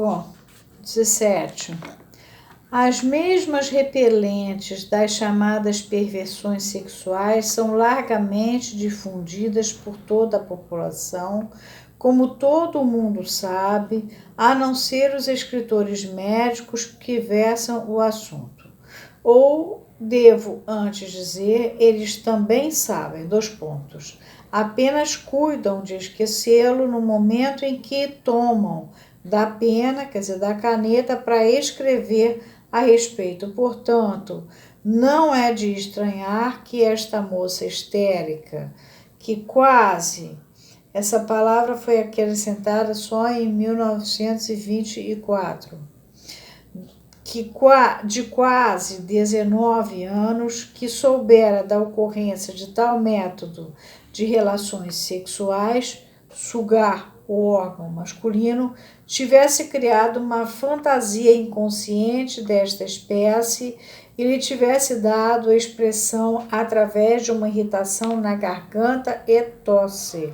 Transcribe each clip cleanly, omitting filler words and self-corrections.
Bom, 17. As mesmas repelentes das chamadas perversões sexuais são largamente difundidas por toda a população, como todo mundo sabe, a não ser os escritores médicos que versam o assunto. Ou, devo antes dizer, eles também sabem, apenas cuidam de esquecê-lo no momento em que tomam da pena, quer dizer, da caneta, para escrever a respeito. Portanto, não é de estranhar que esta moça histérica, que quase, essa palavra foi acrescentada só em 1924, de quase 19 anos, que soubera da ocorrência de tal método de relações sexuais, sugar o órgão masculino, tivesse criado uma fantasia inconsciente desta espécie e lhe tivesse dado expressão através de uma irritação na garganta e tosse.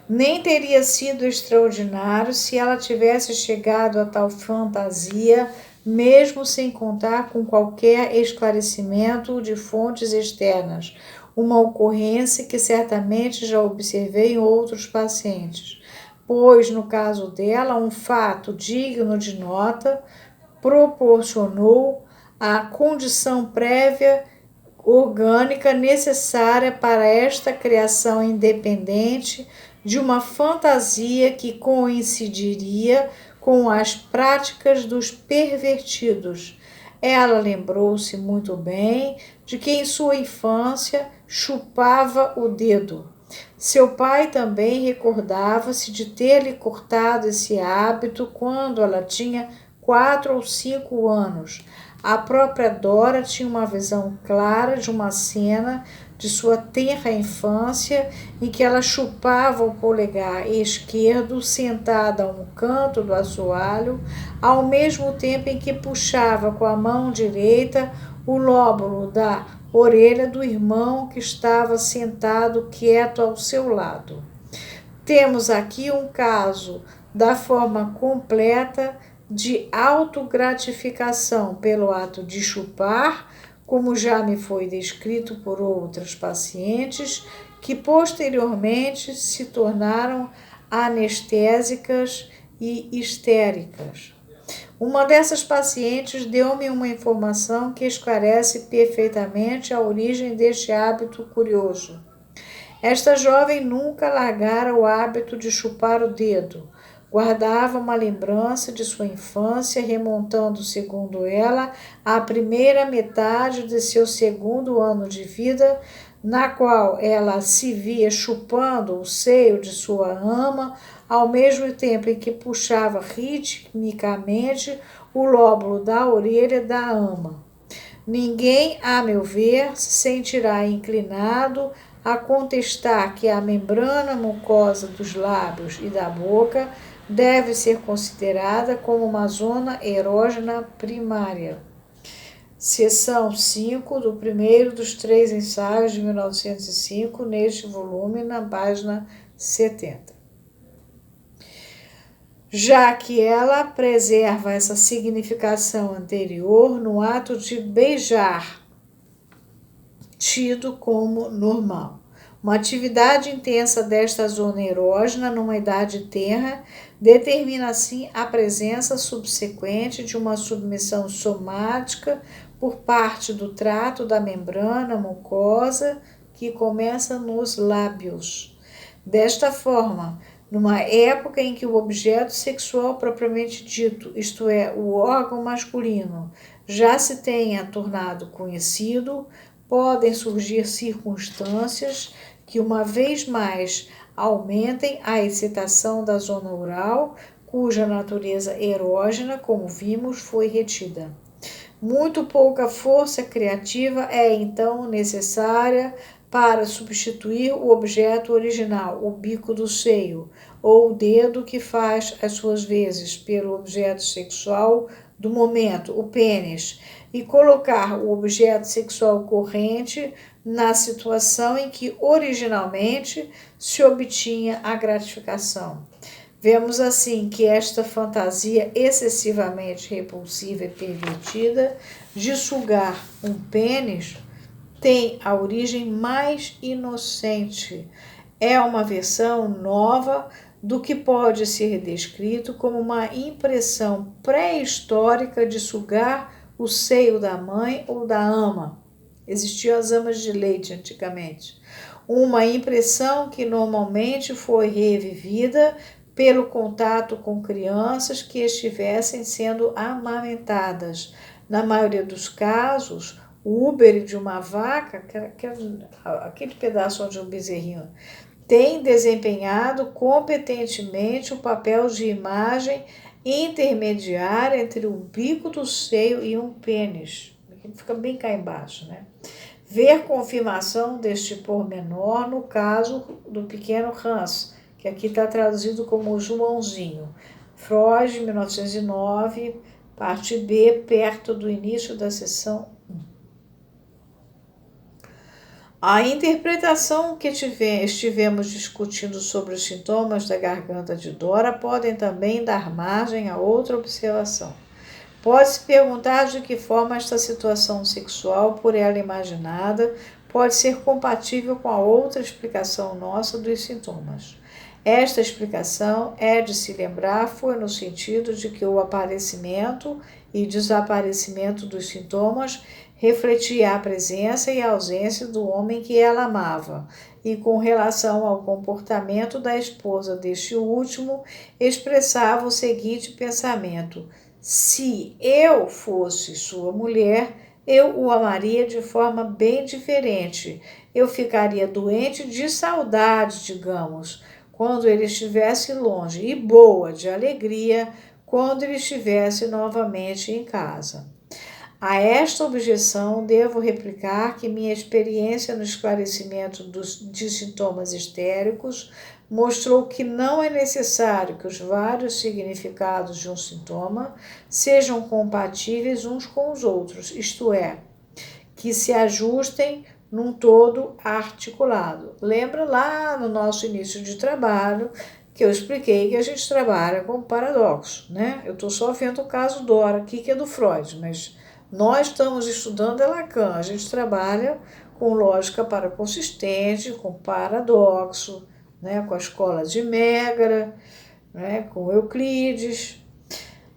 Nem teria sido extraordinário se ela tivesse chegado a tal fantasia, mesmo sem contar com qualquer esclarecimento de fontes externas, uma ocorrência que certamente já observei em outros pacientes, pois, no caso dela, um fato digno de nota proporcionou a condição prévia orgânica necessária para esta criação independente de uma fantasia que coincidiria com as práticas dos pervertidos. Ela lembrou-se muito bem de que em sua infância chupava o dedo. Seu pai também recordava-se de ter-lhe cortado esse hábito quando ela tinha 4 ou 5 anos. A própria Dora tinha uma visão clara de uma cena de sua tenra infância em que ela chupava o polegar esquerdo sentada a um canto do assoalho, ao mesmo tempo em que puxava com a mão direita o lóbulo da orelha do irmão que estava sentado quieto ao seu lado. Temos aqui um caso da forma completa de autogratificação pelo ato de chupar, como já me foi descrito por outras pacientes, que posteriormente se tornaram anestésicas e histéricas. Uma dessas pacientes deu-me uma informação que esclarece perfeitamente a origem deste hábito curioso. Esta jovem nunca largara o hábito de chupar o dedo. Guardava uma lembrança de sua infância, remontando, segundo ela, à primeira metade de seu 2º ano de vida, na qual ela se via chupando o seio de sua ama, ao mesmo tempo em que puxava ritmicamente o lóbulo da orelha da ama. Ninguém, a meu ver, se sentirá inclinado a contestar que a membrana mucosa dos lábios e da boca deve ser considerada como uma zona erógena primária. Seção 5 do primeiro dos 3 ensaios de 1905, neste volume, na página 70. Já que ela preserva essa significação anterior no ato de beijar, tido como normal. Uma atividade intensa desta zona erógena numa idade tenra determina assim a presença subsequente de uma submissão somática por parte do trato da membrana mucosa que começa nos lábios. Desta forma, numa época em que o objeto sexual propriamente dito, isto é, o órgão masculino, já se tenha tornado conhecido, podem surgir circunstâncias que, uma vez mais, aumentem a excitação da zona oral, cuja natureza erógena, como vimos, foi retida. Muito pouca força criativa é, então, necessária para substituir o objeto original, o bico do seio, ou o dedo que faz as suas vezes pelo objeto sexual do momento, o pênis, e colocar o objeto sexual corrente na situação em que originalmente se obtinha a gratificação. Vemos assim que esta fantasia excessivamente repulsiva e pervertida de sugar um pênis tem a origem mais inocente. É uma versão nova do que pode ser descrito como uma impressão pré-histórica de sugar o seio da mãe ou da ama. Existiam as amas de leite antigamente. Uma impressão que normalmente foi revivida pelo contato com crianças que estivessem sendo amamentadas. Na maioria dos casos, o úbere de uma vaca, aquele pedaço onde um bezerrinho, tem desempenhado competentemente o papel de imagem intermediária entre o bico do seio e um pênis. Fica bem cá embaixo, né? Ver confirmação deste pormenor no caso do pequeno Hans, que aqui está traduzido como Joãozinho. Freud, 1909, parte B, perto do início da seção 1. A interpretação que estivemos discutindo sobre os sintomas da garganta de Dora podem também dar margem a outra observação. Pode-se perguntar de que forma esta situação sexual, por ela imaginada, pode ser compatível com a outra explicação nossa dos sintomas. Esta explicação, é de se lembrar, foi no sentido de que o aparecimento e desaparecimento dos sintomas refletia a presença e a ausência do homem que ela amava, e com relação ao comportamento da esposa deste último, expressava o seguinte pensamento: se eu fosse sua mulher, eu o amaria de forma bem diferente. Eu ficaria doente de saudade, digamos, quando ele estivesse longe, e boa de alegria quando ele estivesse novamente em casa. A esta objeção, devo replicar que minha experiência no esclarecimento de sintomas histéricos mostrou que não é necessário que os vários significados de um sintoma sejam compatíveis uns com os outros, isto é, que se ajustem num todo articulado. Lembra lá no nosso início de trabalho que eu expliquei que a gente trabalha com paradoxo, né? Eu estou só vendo o caso Dora aqui, que é do Freud, mas nós estamos estudando Lacan, a gente trabalha com lógica paraconsistente, com paradoxo, né, com a escola de Mégara, né, com Euclides.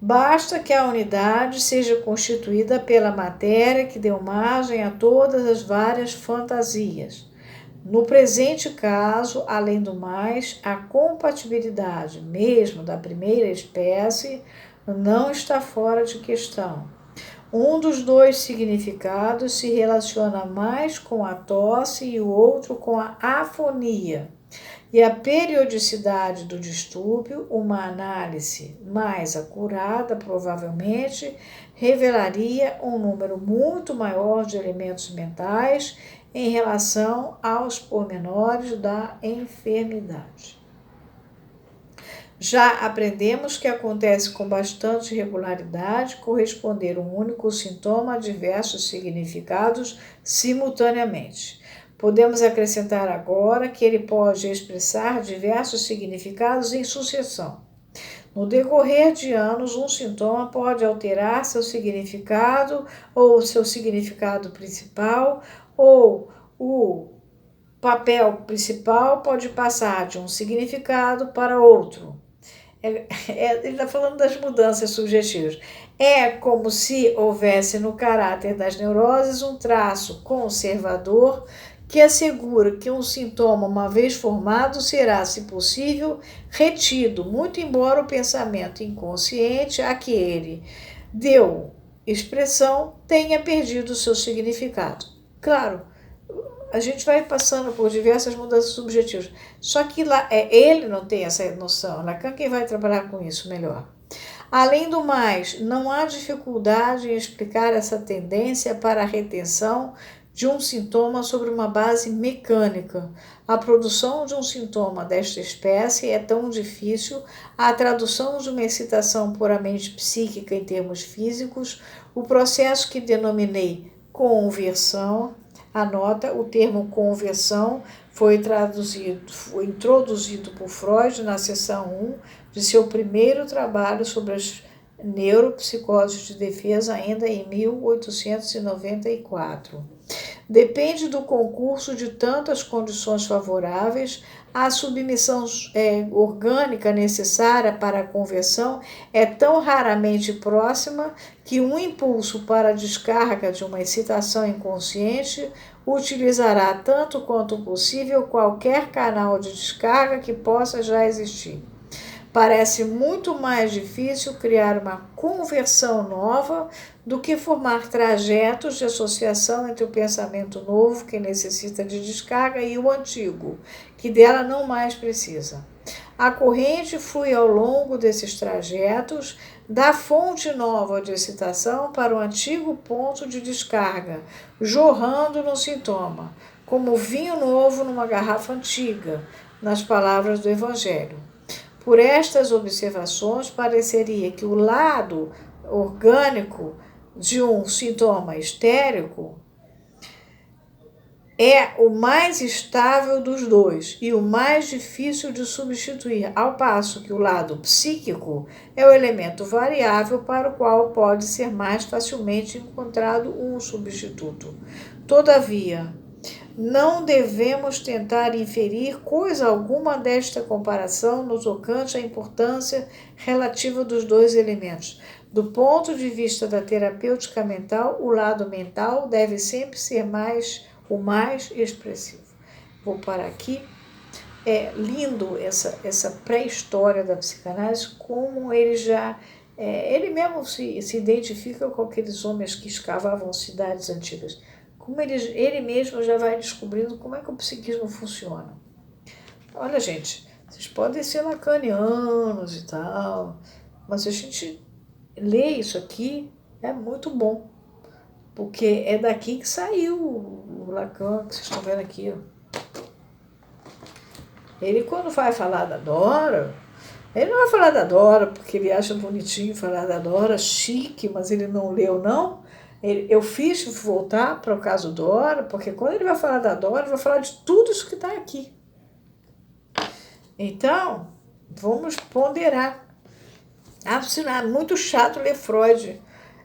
Basta que a unidade seja constituída pela matéria que deu margem a todas as várias fantasias. No presente caso, além do mais, a compatibilidade mesmo da primeira espécie não está fora de questão. Um dos dois significados se relaciona mais com a tosse e o outro com a afonia. E a periodicidade do distúrbio, uma análise mais acurada, provavelmente, revelaria um número muito maior de elementos mentais em relação aos pormenores da enfermidade. Já aprendemos que acontece com bastante regularidade corresponder um único sintoma a diversos significados simultaneamente. Podemos acrescentar agora que ele pode expressar diversos significados em sucessão. No decorrer de anos, um sintoma pode alterar seu significado ou seu significado principal, ou o papel principal pode passar de um significado para outro. Ele está falando das mudanças subjetivas. É como se houvesse no caráter das neuroses um traço conservador que assegura que um sintoma, uma vez formado, será, se possível, retido, muito embora o pensamento inconsciente a que ele deu expressão tenha perdido o seu significado. Claro, a gente vai passando por diversas mudanças subjetivas. Só que lá, ele não tem essa noção. Lacan quem vai trabalhar com isso melhor. Além do mais, não há dificuldade em explicar essa tendência para a retenção de um sintoma sobre uma base mecânica. A produção de um sintoma desta espécie é tão difícil, a tradução de uma excitação puramente psíquica em termos físicos, o processo que denominei conversão. Anota, o termo conversão foi introduzido por Freud na seção 1 de seu primeiro trabalho sobre as neuropsicoses de defesa, ainda em 1894. Depende do concurso de tantas condições favoráveis, a submissão orgânica necessária para a conversão é tão raramente próxima que um impulso para a descarga de uma excitação inconsciente utilizará tanto quanto possível qualquer canal de descarga que possa já existir. Parece muito mais difícil criar uma conversão nova do que formar trajetos de associação entre o pensamento novo, que necessita de descarga, e o antigo, que dela não mais precisa. A corrente flui ao longo desses trajetos, da fonte nova de excitação para o antigo ponto de descarga, jorrando no sintoma, como vinho novo numa garrafa antiga, nas palavras do Evangelho. Por estas observações, pareceria que o lado orgânico de um sintoma histérico é o mais estável dos dois e o mais difícil de substituir, ao passo que o lado psíquico é o elemento variável para o qual pode ser mais facilmente encontrado um substituto. Todavia, não devemos tentar inferir coisa alguma desta comparação no tocante à importância relativa dos dois elementos. Do ponto de vista da terapêutica mental, o lado mental deve sempre ser o mais expressivo. Vou parar aqui. É lindo essa pré-história da psicanálise, como ele já... ele mesmo se identifica com aqueles homens que escavavam cidades antigas. Como ele mesmo já vai descobrindo como é que o psiquismo funciona. Olha, gente, vocês podem ser lacanianos e tal, mas a gente lê isso aqui, é muito bom, porque é daqui que saiu o Lacan, que vocês estão vendo aqui. Ó. Ele, quando vai falar da Dora, ele não vai falar da Dora porque ele acha bonitinho falar da Dora, chique, mas ele não leu, não. Eu fiz voltar para o caso Dora, porque quando ele vai falar da Dora, ele vai falar de tudo isso que está aqui. Então, vamos ponderar. É muito chato ler Freud.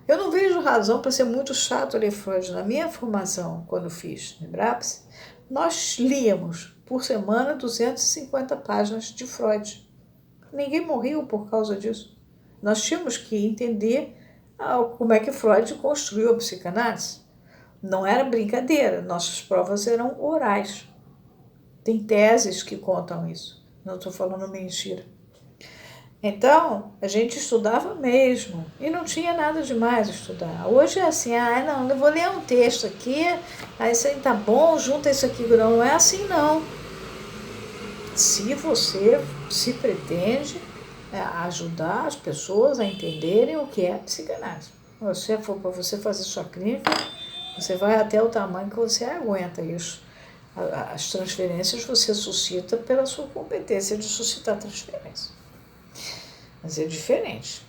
Eu não vejo razão para ser muito chato ler Freud. Na minha formação, quando fiz no Brapse, nós líamos por semana 250 páginas de Freud. Ninguém morreu por causa disso. Nós tínhamos que entender como é que Freud construiu a psicanálise. Não era brincadeira, nossas provas eram orais. Tem teses que contam isso, não estou falando mentira. Então, a gente estudava mesmo, e não tinha nada demais estudar. Hoje é assim, não, eu vou ler um texto aqui, aí isso aí tá bom, junta isso aqui, não é assim não. Se você se pretende ajudar as pessoas a entenderem o que é psicanálise. Se for para você fazer sua clínica, você vai até o tamanho que você aguenta isso. As transferências você suscita pela sua competência de suscitar transferência. Mas é diferente.